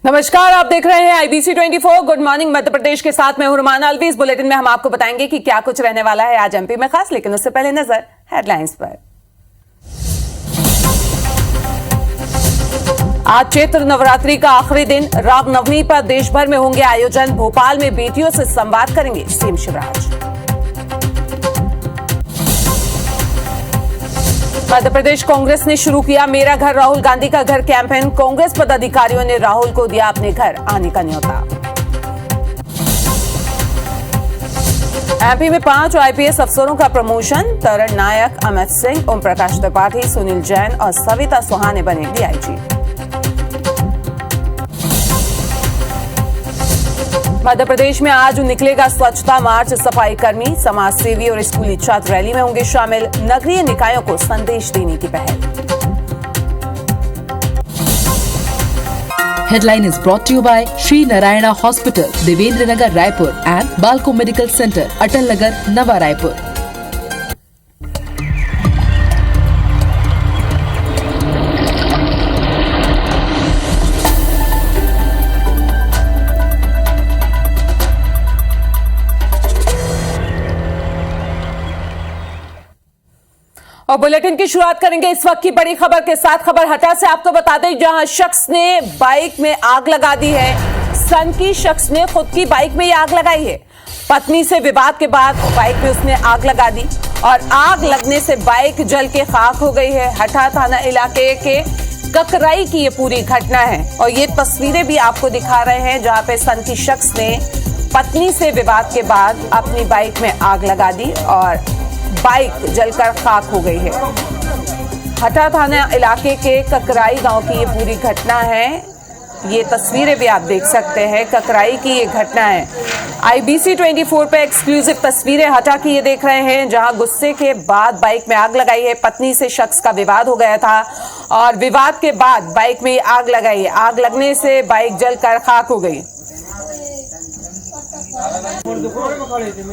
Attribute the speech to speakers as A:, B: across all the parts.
A: नमस्कार, आप देख रहे हैं IBC 24 good morning Madhya Pradesh के साथ मैं हूं रुमाना अलवी। इस बुलेटिन में हम आपको बताएंगे कि क्या कुछ रहने वाला है आज एमपी में खास, लेकिन उससे पहले नजर हेडलाइंस पर। आज चैत्र नवरात्रि का आखिरी दिन, रामनवमी पर देश भर में होंगे आयोजन। भोपाल में बेटियों से संवाद करेंगे सीएम शिवराज। मध्य प्रदेश कांग्रेस ने शुरू किया मेरा घर राहुल गांधी का घर कैंपेन। कांग्रेस पदाधिकारियों ने राहुल को दिया अपने घर आने का न्योता। एमपी में 5 आईपीएस अफसरों का प्रमोशन। तरण नायक, अमित सिंह, ओम प्रकाश त्रिपाठी, सुनील जैन और सविता सुहाने बने डीआईजी। मध्य प्रदेश में आज निकलेगा स्वच्छता मार्च। सफाई कर्मी, समाज सेवी और स्कूली छात्र रैली में होंगे शामिल। नगरीय निकायों को संदेश देने की पहल।
B: Headline is brought to you by Sri Narayana Hospital, Devendra Nagar, Raipur and Balco Medical Center, Atal Nagar, Nava Raipur.
A: और बुलेटिन की शुरुआत करेंगे इस वक्त की बड़ी खबर के साथ। खबर हटा से आपको बता दें, जहां शख्स ने बाइक में आग लगा दी है। सनकी शख्स ने खुद की बाइक में आग लगाई है। पत्नी से विवाद के बाद बाइक में उसने आग लगा दी और आग लगने से बाइक जल के खाक हो गई है। हटा थाना इलाके के ककराई की ये पूरी घटना है और ये तस्वीरें भी आपको दिखा रहे हैं, जहां पे सनकी शख्स ने पत्नी से विवाद के बाद अपनी बाइक में आग लगा दी और बाइक जलकर खाक हो गई है। हटा थाना इलाके के ककराई गांव की ये पूरी घटना है। ये तस्वीरें भी आप देख सकते हैं, ककराई की ये घटना है। आईबीसी 24 पे एक्सक्लूसिव तस्वीरें हटा की ये देख रहे हैं, जहां गुस्से के बाद बाइक में आग लगाई है। पत्नी से शख्स का विवाद हो गया था और विवाद के बाद बाइक में आग लगाई है। आग लगने से बाइक जलकर खाक हो गई।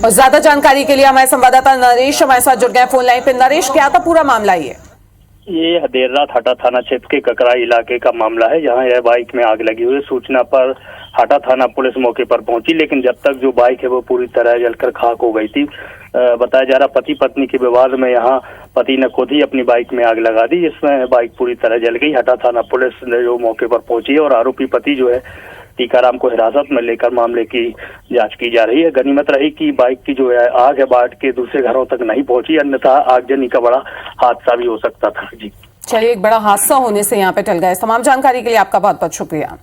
A: और ज्यादा जानकारी के लिए हमारे संवाददाता नरेश हमारे साथ जुड़ गए फोन लाइन पे। नरेश, क्या था पूरा मामला?
C: ये देर रात हटा थाना क्षेत्र के ककराई इलाके का मामला है, जहां यह बाइक में आग लगी हुई है। सूचना पर हटा थाना पुलिस मौके पर पहुंची, लेकिन जब तक जो बाइक है वो पूरी तरह जलकर खाक हो गई थी। बताया जा रहा पति पत्नी के विवाद में यहाँ पति ने खुद ही अपनी बाइक में आग लगा दी, जिसमें बाइक पूरी तरह जल गई। हटा थाना पुलिस ने जो मौके पर पहुंची है और आरोपी पति जो है टीकाराम को हिरासत में लेकर मामले की जांच की जा रही है। गनीमत रही कि बाइक की जो है आग है बाट के दूसरे घरों तक नहीं पहुंची, अन्यथा आगजनी का बड़ा हादसा भी हो सकता था। जी
A: चलिए, एक बड़ा हादसा होने से यहाँ पे टल गए। तमाम जानकारी के लिए आपका बहुत बहुत शुक्रिया।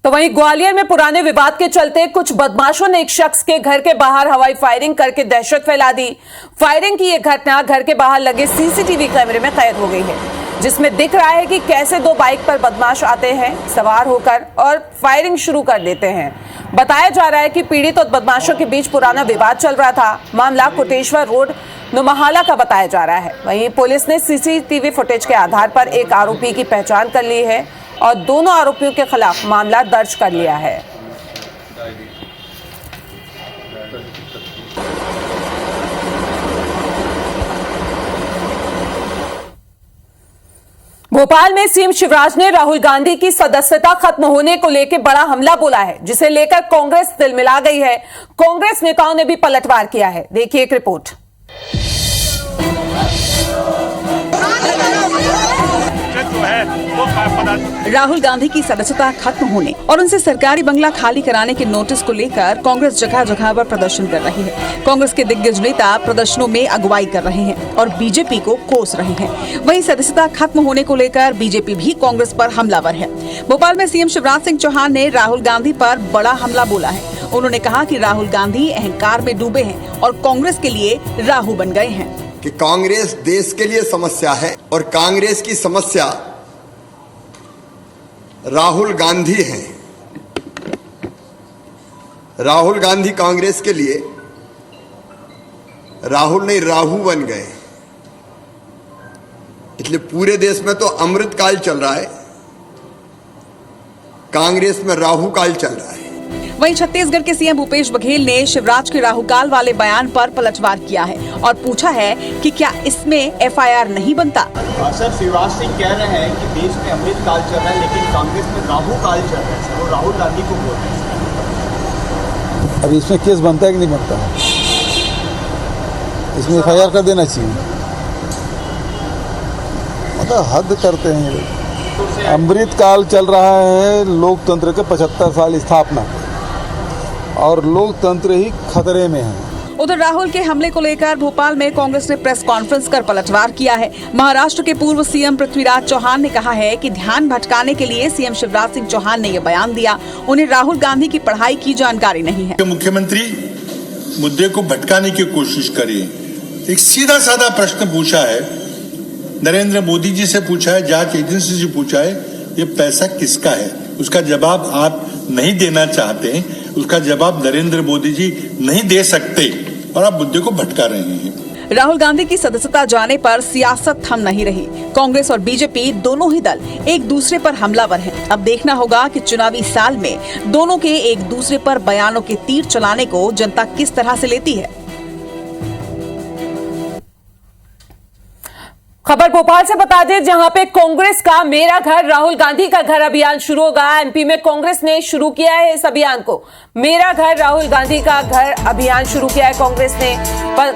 A: तो वहीं ग्वालियर में पुराने विवाद के चलते कुछ बदमाशों ने एक शख्स के घर के बाहर हवाई फायरिंग करके दहशत फैला दी। फायरिंग की यह घटना घर के बाहर लगे सीसीटीवी कैमरे में कैद हो गई है, जिसमें दिख रहा है कि कैसे 2 बाइक पर बदमाश आते हैं सवार होकर और फायरिंग शुरू कर देते हैं। बताया जा रहा है कि पीड़ित और बदमाशों के बीच पुराना विवाद चल रहा था। मामला कोटेश्वर रोड नुमाहाला का बताया जा रहा है। वहीं पुलिस ने सीसीटीवी फुटेज के आधार पर एक आरोपी की पहचान कर ली है और दोनों आरोपियों के खिलाफ मामला दर्ज कर लिया है। भोपाल में सीएम शिवराज ने राहुल गांधी की सदस्यता खत्म होने को लेकर बड़ा हमला बोला है, जिसे लेकर कांग्रेस तिलमिला गई है। कांग्रेस नेताओं ने भी पलटवार किया है। देखिए एक रिपोर्ट।
B: राहुल गांधी की सदस्यता खत्म होने और उनसे सरकारी बंगला खाली कराने के नोटिस को लेकर कांग्रेस जगह जगह पर प्रदर्शन कर रही है। कांग्रेस के दिग्गज नेता प्रदर्शनों में अगुवाई कर रहे हैं और बीजेपी को कोस रहे हैं। वहीं सदस्यता खत्म होने को लेकर बीजेपी भी कांग्रेस पर हमलावर है। भोपाल में सीएम शिवराज सिंह चौहान ने राहुल गांधी पर बड़ा हमला बोला है। उन्होंने कहा कि राहुल गांधी अहंकार में डूबे हैं और कांग्रेस के लिए राहु बन गए हैं।
D: कि कांग्रेस देश के लिए समस्या है और कांग्रेस की समस्या राहुल गांधी हैं। राहुल गांधी कांग्रेस के लिए राहुल नहीं राहु बन गए। इसलिए पूरे देश में तो अमृत काल चल रहा है, कांग्रेस में राहु काल चल रहा है।
B: वहीं छत्तीसगढ़ के सीएम भूपेश बघेल ने शिवराज के राहुकाल वाले बयान पर पलटवार किया है और पूछा है कि क्या इसमें एफआईआर नहीं बनता।
E: सर, शिवराज सिंह कह रहे हैं कि देश में अमृत काल चल रहा है, लेकिन कांग्रेस में राहुल काल चल रहा है सर, और राहुल गांधी को बोल रहे हैं।
F: अब इसमें केस बनता है कि नहीं बनता? इसमें एफआईआर कर देना चाहिए। मतलब हद करते हैं ये लोग। अमृत काल चल रहा है लोकतंत्र के 75 साल स्थापना और लोकतंत्र ही खतरे में है।
B: उधर राहुल के हमले को लेकर भोपाल में कांग्रेस ने प्रेस कॉन्फ्रेंस कर पलटवार किया है। महाराष्ट्र के पूर्व सीएम पृथ्वीराज चौहान ने कहा है कि ध्यान भटकाने के लिए सीएम शिवराज सिंह चौहान ने यह बयान दिया। उन्हें राहुल गांधी की पढ़ाई की जानकारी नहीं है।
G: मुख्यमंत्री मुद्दे को भटकाने की कोशिश करिए। एक सीधा साधा प्रश्न पूछा है, नरेंद्र मोदी जी से पूछा है, जांच एजेंसी से पूछा है, ये पैसा किसका है? उसका जवाब आप नहीं देना चाहते, उसका जवाब नरेंद्र मोदी जी नहीं दे सकते और आप मुद्दे को भटका रहे हैं।
B: राहुल गांधी की सदस्यता जाने पर सियासत थम नहीं रही। कांग्रेस और बीजेपी दोनों ही दल एक दूसरे पर हमलावर हैं। अब देखना होगा कि चुनावी साल में दोनों के एक दूसरे पर बयानों के तीर चलाने को जनता किस तरह से लेती है।
A: खबर भोपाल से बता दें, जहां पे कांग्रेस का मेरा घर राहुल गांधी का घर अभियान शुरू होगा। एमपी में कांग्रेस ने शुरू किया है इस अभियान को। मेरा घर राहुल गांधी का घर अभियान शुरू किया है कांग्रेस ने।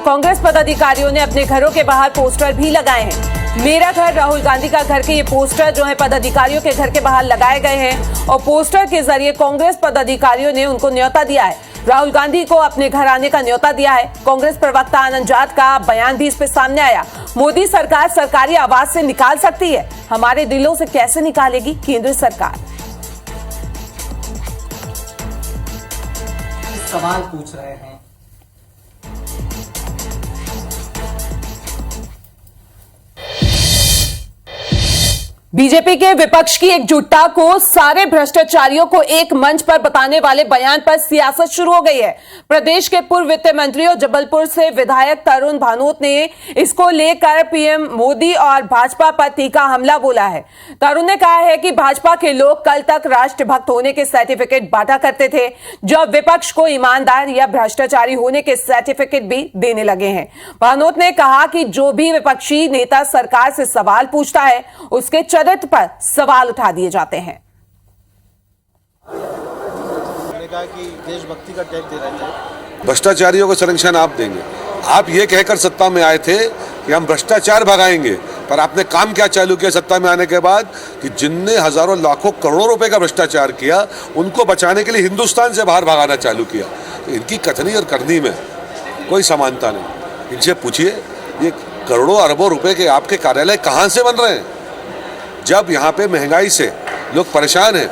A: कांग्रेस पदाधिकारियों ने अपने घरों के बाहर पोस्टर भी लगाए हैं। मेरा घर राहुल गांधी का घर के ये पोस्टर जो है पदाधिकारियों के घर के बाहर लगाए गए हैं और पोस्टर के जरिए कांग्रेस पदाधिकारियों ने उनको न्योता दिया है, राहुल गांधी को अपने घर आने का न्योता दिया है। कांग्रेस प्रवक्ता आनंद जाट का बयान भी इस पे सामने आया। मोदी सरकार सरकारी आवाज से निकाल सकती है, हमारे दिलों से कैसे निकालेगी केंद्र सरकार?
H: सवाल पूछ रहे हैं।
A: बीजेपी के विपक्ष की एकजुटता को सारे भ्रष्टाचारियों को एक मंच पर बताने वाले बयान पर सियासत शुरू हो गई है। प्रदेश के पूर्व वित्त मंत्री और जबलपुर से विधायक तरुण भानोत ने इसको लेकर पीएम मोदी और भाजपा पर तीखा हमला बोला है। तरुण ने कहा है कि भाजपा के लोग कल तक राष्ट्रभक्त होने के सर्टिफिकेट बांटा करते थे, जब विपक्ष को ईमानदार या भ्रष्टाचारी होने के सर्टिफिकेट भी देने लगे हैं। भानोत ने कहा कि जो भी विपक्षी नेता सरकार से सवाल पूछता है उसके चरित्र पर सवाल उठा दिए जाते हैं।
E: कहा कि देशभक्ति का टैग दे रहे थे।
I: भ्रष्टाचारियों को संरक्षण आप देंगे। आप ये कहकर सत्ता में आए थे कि हम भ्रष्टाचार भगाएंगे, पर आपने काम क्या चालू किया सत्ता में आने के बाद कि जिनने हजारों लाखों करोड़ों रुपए का भ्रष्टाचार किया उनको बचाने के लिए हिंदुस्तान से बाहर भगाना चालू किया। तो इनकी कथनी और करनी में कोई समानता नहीं। इनसे पूछिए, ये करोड़ों अरबों रुपए के आपके कार्यालय कहां से बन रहे हैं, जब यहां पे महंगाई से लोग परेशान हैं।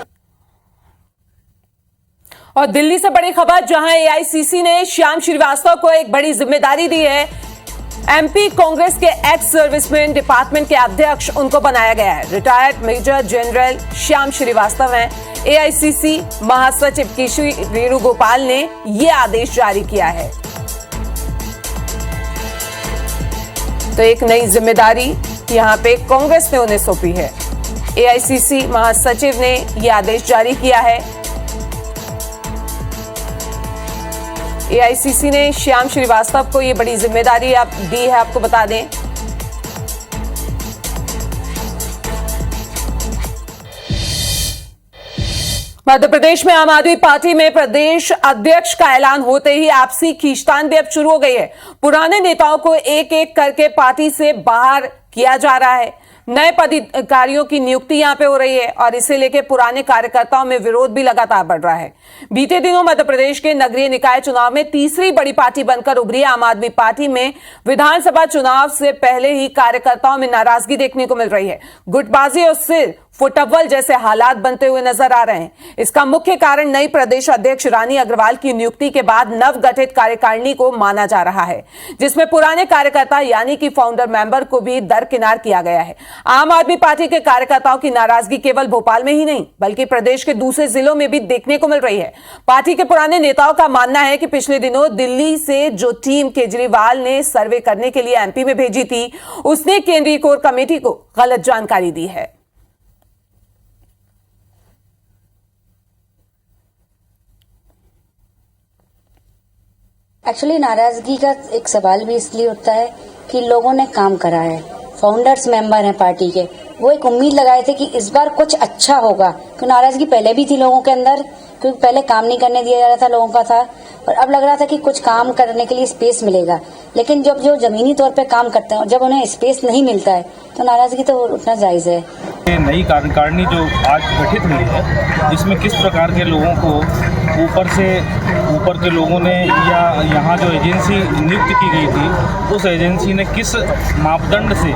A: और दिल्ली से बड़ी खबर, जहां एआईसीसी ने श्याम श्रीवास्तव को एक बड़ी जिम्मेदारी दी है। एमपी कांग्रेस के एक्स सर्विसमैन डिपार्टमेंट के अध्यक्ष उनको बनाया गया है। Retired major general Shyam Srivastava हैं। एआईसीसी महासचिव केशरी वेणुगोपाल ने यह आदेश जारी किया है। तो एक नई जिम्मेदारी यहां पे कांग्रेस ने उन्हें सौंपी है। एआईसीसी महासचिव ने यह आदेश जारी किया है। एआईसीसी ने श्याम श्रीवास्तव को यह बड़ी जिम्मेदारी दी है, आपको बता दें। मध्य प्रदेश में आम आदमी पार्टी में प्रदेश अध्यक्ष का ऐलान होते ही आपसी खींचतान भी अब शुरू हो गई है। पुराने नेताओं को एक एक करके पार्टी से बाहर किया जा रहा है। नए पदाधिकारियों की नियुक्ति यहां पे हो रही है और इसे लेकर पुराने कार्यकर्ताओं में विरोध भी लगातार बढ़ रहा है। बीते दिनों मध्य प्रदेश के नगरीय निकाय चुनाव में तीसरी बड़ी पार्टी बनकर उभरी आम आदमी पार्टी में विधानसभा चुनाव से पहले ही कार्यकर्ताओं में नाराजगी देखने को मिल रही है। गुटबाजी और सिर फुटअव्वल जैसे हालात बनते हुए नजर आ रहे हैं। इसका मुख्य कारण नई प्रदेश अध्यक्ष रानी अग्रवाल की नियुक्ति के बाद नवगठित कार्यकारिणी को माना जा रहा है, जिसमें पुराने कार्यकर्ता यानी कि फाउंडर मेंबर को भी दरकिनार किया गया है। आम आदमी पार्टी के कार्यकर्ताओं की नाराजगी केवल भोपाल में ही नहीं बल्कि प्रदेश के दूसरे जिलों में भी देखने को मिल रही है। पार्टी के पुराने नेताओं का मानना है कि पिछले दिनों दिल्ली से जो टीम केजरीवाल ने सर्वे करने के लिए एमपी में भेजी थी, उसने केंद्रीय कोर कमेटी को गलत जानकारी दी है।
H: एक्चुअली नाराजगी का एक सवाल भी इसलिए उठता है कि लोगों ने काम करा है, फाउंडर्स मेंबर हैं पार्टी के, वो एक उम्मीद लगाए थे कि इस बार कुछ अच्छा होगा। क्योंकि नाराजगी पहले भी थी लोगों के अंदर, क्योंकि पहले काम नहीं करने दिया जा रहा था लोगों का था, और अब लग रहा था कि कुछ काम करने के लिए स्पेस मिलेगा। लेकिन जब जो जमीनी तौर पे काम करते हैं और जब उन्हें स्पेस नहीं मिलता है तो नाराजगी तो उठना जायज है।
J: नई कार्यकारिणी जो आज गठित हुई है, इसमें किस प्रकार के लोगों को ऊपर के लोगों ने या यहाँ जो एजेंसी नियुक्त की गई थी उस एजेंसी ने किस मापदंड से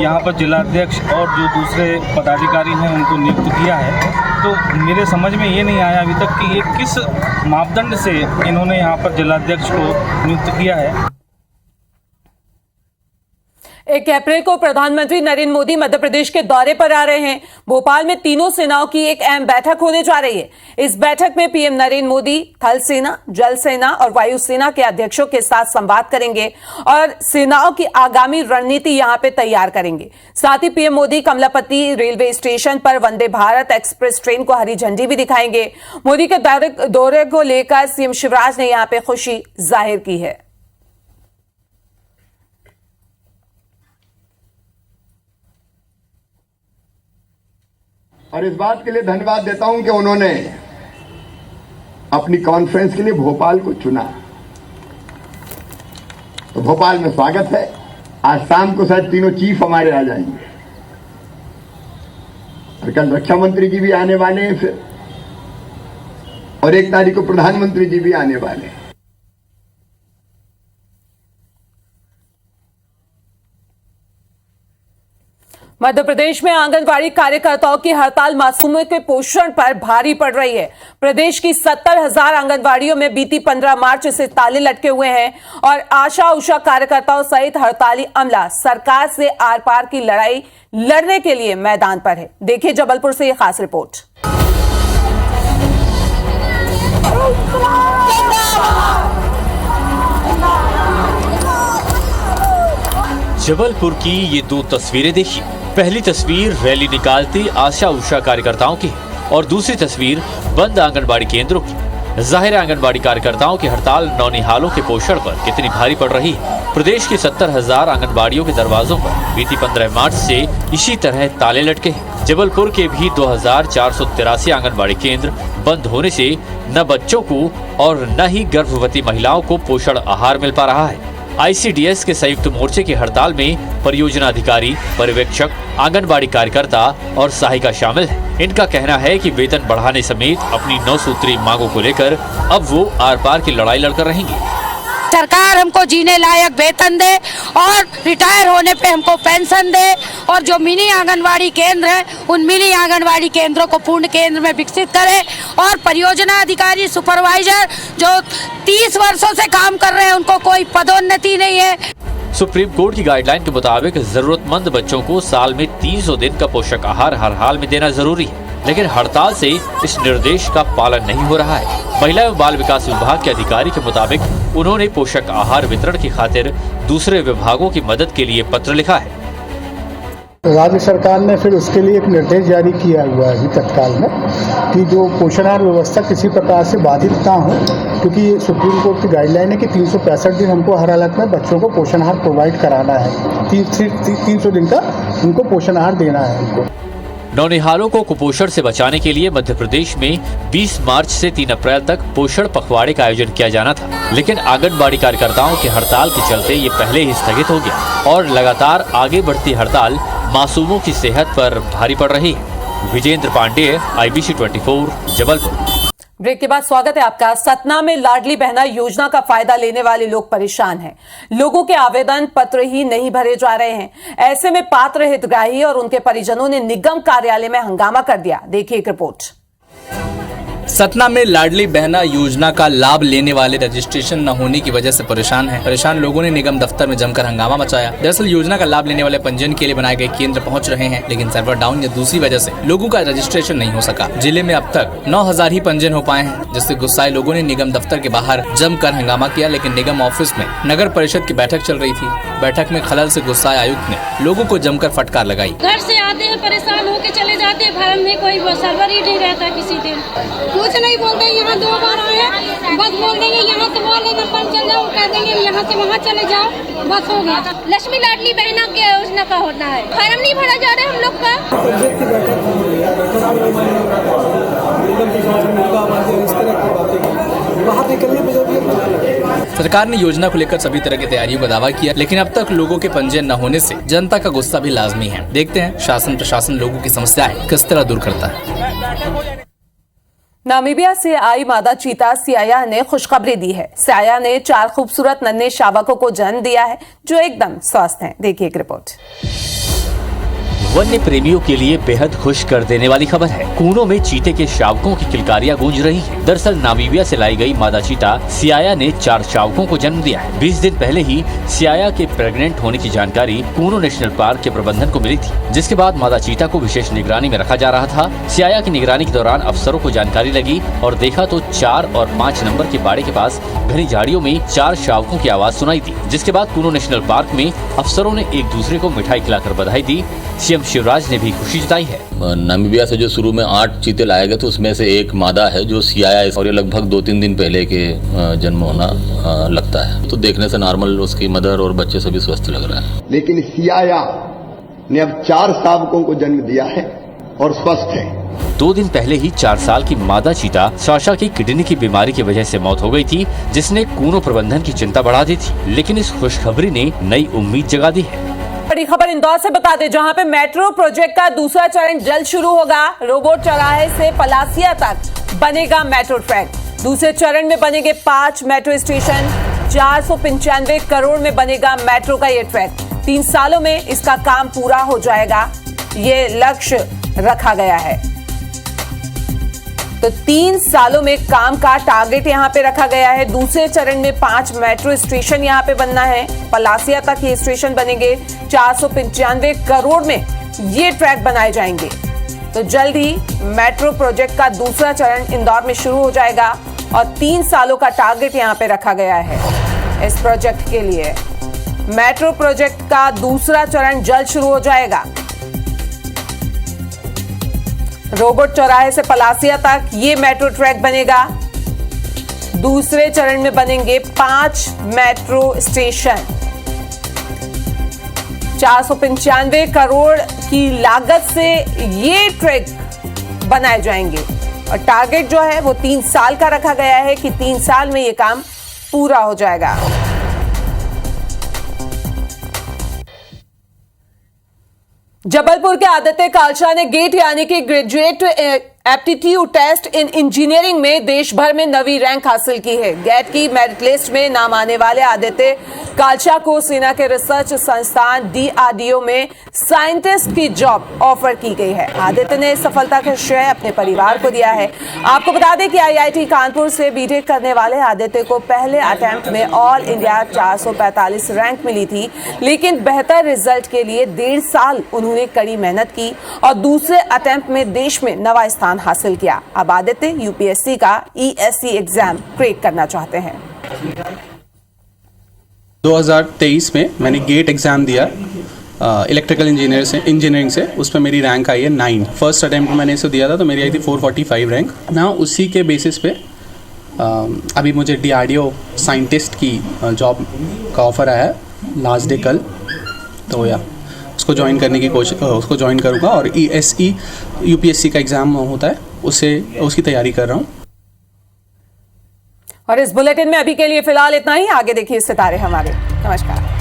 J: यहाँ पर जिलाध्यक्ष और जो दूसरे पदाधिकारी हैं उनको नियुक्त किया है, तो मेरे समझ में ये नहीं आया अभी तक कि ये किस मापदंड से इन्होंने यहाँ पर जिलाध्यक्ष को नियुक्त किया है।
A: 1 अप्रैल को प्रधानमंत्री नरेंद्र मोदी मध्य प्रदेश के दौरे पर आ रहे हैं। भोपाल में तीनों सेनाओं की एक अहम बैठक होने जा रही है। इस बैठक में पीएम नरेंद्र मोदी थल सेना, जल सेना और वायु सेना के अध्यक्षों के साथ संवाद करेंगे और सेनाओं की आगामी रणनीति यहां पे तैयार करेंगे। साथ ही PM Modi Kamlapati railway station पर वंदे भारत एक्सप्रेस ट्रेन को हरी झंडी भी दिखाएंगे। मोदी के दौरे को लेकर सीएम शिवराज ने यहां पे खुशी जाहिर की है।
D: और इस बात के लिए धन्यवाद देता हूं कि उन्होंने अपनी कॉन्फ्रेंस के लिए भोपाल को चुना। तो भोपाल में स्वागत है। आज शाम को शायद तीनों चीफ हमारे आ जाएंगे और कल रक्षा मंत्री जी भी आने वाले हैं फिर, और 1 तारीख को प्रधानमंत्री जी भी आने वाले हैं।
A: मध्य प्रदेश में आंगनबाड़ी कार्यकर्ताओं की हड़ताल मासूमों के पोषण पर भारी पड़ रही है। प्रदेश की 70,000 आंगनबाड़ियों में बीती 15 मार्च से ताले लटके हुए हैं और आशा उषा कार्यकर्ताओं सहित हड़ताली अमला सरकार से आर पार की लड़ाई लड़ने के लिए मैदान पर है। देखिए जबलपुर से यह खास रिपोर्ट।
K: जबलपुर की ये 2 तस्वीरें देखिए। पहली तस्वीर रैली निकालती आशा उषा कार्यकर्ताओं की और दूसरी तस्वीर बंद आंगनबाड़ी केंद्रों की। जाहिर आंगनबाड़ी कार्यकर्ताओं की हड़ताल नौनिहालों के पोषण पर कितनी भारी पड़ रही है। प्रदेश की 70,000 आंगनबाड़ियों के दरवाजों पर बीती 15 मार्च से इसी तरह ताले लटके हैं। जबलपुर के भी 2,483 आंगनबाड़ी केंद्र बंद होने से न बच्चों को और न ही गर्भवती महिलाओं को पोषण आहार मिल पा रहा है। आईसीडीएस के संयुक्त मोर्चे की हड़ताल में परियोजना अधिकारी, पर्यवेक्षक, आंगनबाड़ी कार्यकर्ता और सहायिका शामिल हैं। इनका कहना है कि वेतन बढ़ाने समेत अपनी 9 सूत्री मांगों को लेकर अब वो आर पार की लड़ाई लड़कर रहेंगी।
L: सरकार हमको जीने लायक वेतन दे और रिटायर होने पे हमको पेंशन दे, और जो मिनी आंगनवाड़ी केंद्र है उन मिनी आंगनवाड़ी केंद्रों को पूर्ण केंद्र में विकसित करे, और परियोजना अधिकारी, सुपरवाइजर जो 30 वर्षों से काम कर रहे हैं उनको कोई पदोन्नति नहीं है।
K: सुप्रीम कोर्ट की गाइडलाइन के मुताबिक जरूरतमंद बच्चों को साल में 300 दिन का पोषक आहार हर हाल में देना जरूरी है, लेकिन हड़ताल से इस निर्देश का पालन नहीं हो रहा है। महिला एवं बाल विकास विभाग के अधिकारी के मुताबिक उन्होंने पोषक आहार वितरण की खातिर दूसरे विभागों की मदद के लिए पत्र लिखा है।
M: राज्य सरकार ने फिर उसके लिए एक निर्देश जारी किया हुआ है तत्काल में कि जो पोषण आहार व्यवस्था किसी प्रकार से बाधित ना हो, क्योंकि सुप्रीम कोर्ट की गाइडलाइन है कि 365 दिन हमको हर हालत में बच्चों को पोषण आहार प्रोवाइड कराना है। 300 दिन का उनको पोषण आहार देना है उनको।
K: नौनिहालों को कुपोषण से बचाने के लिए मध्य प्रदेश में 20 मार्च से 3 अप्रैल तक पोषण पखवाड़े का आयोजन किया जाना था, लेकिन आंगनबाड़ी कार्यकर्ताओं की हड़ताल के चलते ये पहले ही स्थगित हो गया और लगातार आगे बढ़ती हड़ताल मासूमों की सेहत पर भारी पड़ रही है। विजेंद्र पांडेय, IBC 24, जबलपुर।
A: ब्रेक के बाद स्वागत है आपका। सतना में लाडली बहना योजना का फायदा लेने वाले लोग परेशान हैं। लोगों के आवेदन पत्र ही नहीं भरे जा रहे हैं। ऐसे में पात्र हितग्राही और उनके परिजनों ने निगम कार्यालय में हंगामा कर दिया। देखिए एक रिपोर्ट।
N: सतना में लाडली बहना योजना का लाभ लेने वाले रजिस्ट्रेशन न होने की वजह से परेशान लोगों ने निगम दफ्तर में जमकर हंगामा मचाया। दरअसल योजना का लाभ लेने वाले पंजीयन के लिए बनाए गए केंद्र पहुंच रहे हैं, लेकिन सर्वर डाउन या दूसरी वजह से लोगों का रजिस्ट्रेशन नहीं हो सका। जिले में अब तक 9,000 ही पंजीयन हो पाए हैं, जिससे गुस्साए लोगों ने निगम दफ्तर के बाहर जमकर हंगामा किया। लेकिन निगम ऑफिस में नगर परिषद की बैठक चल रही थी बैठक में खलल से गुस्साए आयुक्त ने लोगों को जमकर फटकार लगाई।
L: घर से आते हैं परेशान होके चले जाते हैं, फार्म में कोई सर्वर ही नहीं रहता किसी दिन, कुछ नहीं बोलते। यहाँ 2 बार आए, बस बोल देंगे यहाँ से वहाँ लेकर पान चल जाओ, कह देंगे यहाँ से वहाँ चले जाओ, बस हो गया। लक्ष्मी लाडली बहना के योजना का होना है, फार्म नहीं भरा जा रहा है हम लोग का।
N: सरकार ने योजना को लेकर सभी तरह की तैयारियों का दावा किया, लेकिन अब तक लोगों के पंजीयन न होने से जनता का गुस्सा भी लाजमी है। देखते हैं शासन प्रशासन लोगों की समस्याएं किस तरह दूर करता है।
A: नामीबिया से आई मादा चीता सियाया ने खुशखबरी दी है। सियाया ने 4 खूबसूरत नन्हे शावकों को जन्म दिया है जो एकदम स्वस्थ हैं। देखिए एक रिपोर्ट।
K: वन्य प्रेमियों के लिए बेहद खुश कर देने वाली खबर है। कूनों में चीते के शावकों की किलकारियां गूंज रही हैं। दरअसल नामीबिया से लाई गई मादा चीता सियाया ने 4 शावकों को जन्म दिया है। 20 दिन पहले ही सियाया के प्रेग्नेंट होने की जानकारी कूनो नेशनल पार्क के प्रबंधन को मिली थी, जिसके बाद मादा चीता को विशेष निगरानी में रखा जा रहा था। सियाया की निगरानी के दौरान अफसरों को जानकारी लगी और देखा तो 4 और 5 नंबर के बाड़े के पास घनी झाड़ियों में 4 शावकों की आवाज सुनाई दी, जिसके बाद कूनो नेशनल पार्क में अफसरों ने एक दूसरे को मिठाई खिलाकर बधाई दी। सीएम शिवराज ने भी खुशी जताई है।
O: नामीबिया से जो शुरू में 8 चीते लाए गए थे उसमें से एक मादा है जो सियाया है और ये लगभग 2-3 दिन पहले के जन्म होना लगता है। तो देखने से नॉर्मल उसकी मदर और बच्चे सभी स्वस्थ लग रहा है।
D: लेकिन सियाया ने अब 4 शावकों को जन्म दिया है और स्वस्थ है।
K: 2 दिन पहले ही 4 साल की मादा चीता साशा की किडनी की बीमारी की वजह से मौत हो गई थी, जिसने कूनो प्रबंधन की चिंता बढ़ा दी थी। लेकिन इस खुशखबरी ने नई उम्मीद जगा दी है।
A: बड़ी खबर इंदौर से बता दें, जहां पे मेट्रो प्रोजेक्ट का दूसरा चरण जल्द शुरू होगा। रोबोट चौराहे से पलासिया तक बनेगा मेट्रो ट्रैक। दूसरे चरण में बनेंगे 5 मेट्रो स्टेशन। 495 करोड़ में बनेगा मेट्रो का ये ट्रैक। 3 सालों में इसका काम पूरा हो जाएगा, ये लक्ष्य रखा गया है। तो 3 सालों में काम का टारगेट यहां पे रखा गया है। दूसरे चरण में 5 मेट्रो स्टेशन यहां पे बनना है। पलासिया तक ये स्टेशन बनेंगे। 495 करोड़ में ये ट्रैक बनाए जाएंगे। तो जल्द ही मेट्रो प्रोजेक्ट का दूसरा चरण इंदौर में शुरू हो जाएगा और 3 सालों का टारगेट यहां पे रखा गया है इस प्रोजेक्ट के लिए। मेट्रो प्रोजेक्ट का दूसरा चरण जल्द शुरू हो जाएगा। रोबोट चौराहे से पलासिया तक ये मेट्रो ट्रैक बनेगा। दूसरे चरण में बनेंगे 5 मेट्रो स्टेशन। 495 करोड़ की लागत से ये ट्रैक बनाए जाएंगे और टारगेट जो है वो 3 साल का रखा गया है कि 3 साल में ये काम पूरा हो जाएगा। जबलपुर के आदित्य कालचा ने गेट यानी कि graduate aptitude test in engineering में देश भर में 9वीं रैंक हासिल की है। गेट की मेरिट लिस्ट में नाम आने वाले आदित्य कालचा को सेना के रिसर्च संस्थान DRDO में साइंटिस्ट की जॉब ऑफर की गई है। आदित्य ने इस सफलता का श्रेय अपने परिवार को दिया है। आपको बता दें कि IIT कानपुर से बीटेक करने वाले आदित्य को पहले अटेम्प्ट में ऑल इंडिया 445 रैंक मिली थी, लेकिन बेहतर रिजल्ट के लिए 1.5 साल उन्होंने कड़ी मेहनत की और दूसरे अटेम्प्ट में देश में 9वां स्थान हासिल किया। अब आदित्य UPSC का ESE एग्जाम क्रैक करना चाहते हैं।
P: 2023 में मैंने गेट एग्जाम दिया इलेक्ट्रिकल इंजीनियरिंग से। उसमें मेरी रैंक आई है 9। फर्स्ट अटेम्प्ट मैंने इसे दिया था तो मेरी आई थी 445 रैंक ना। उसी के बेसिस पे अभी मुझे DRDO साइंटिस्ट की जॉब का ऑफर आया है लास्ट डे कल। तो या उसको ज्वाइन करने की उसको ज्वाइन करूँगा और ESE UPSC का एग्ज़ाम होता है उसकी तैयारी कर रहा हूँ।
A: और इस बुलेटिन में अभी के लिए फिलहाल इतना ही। आगे देखिए सितारे हमारे। नमस्कार।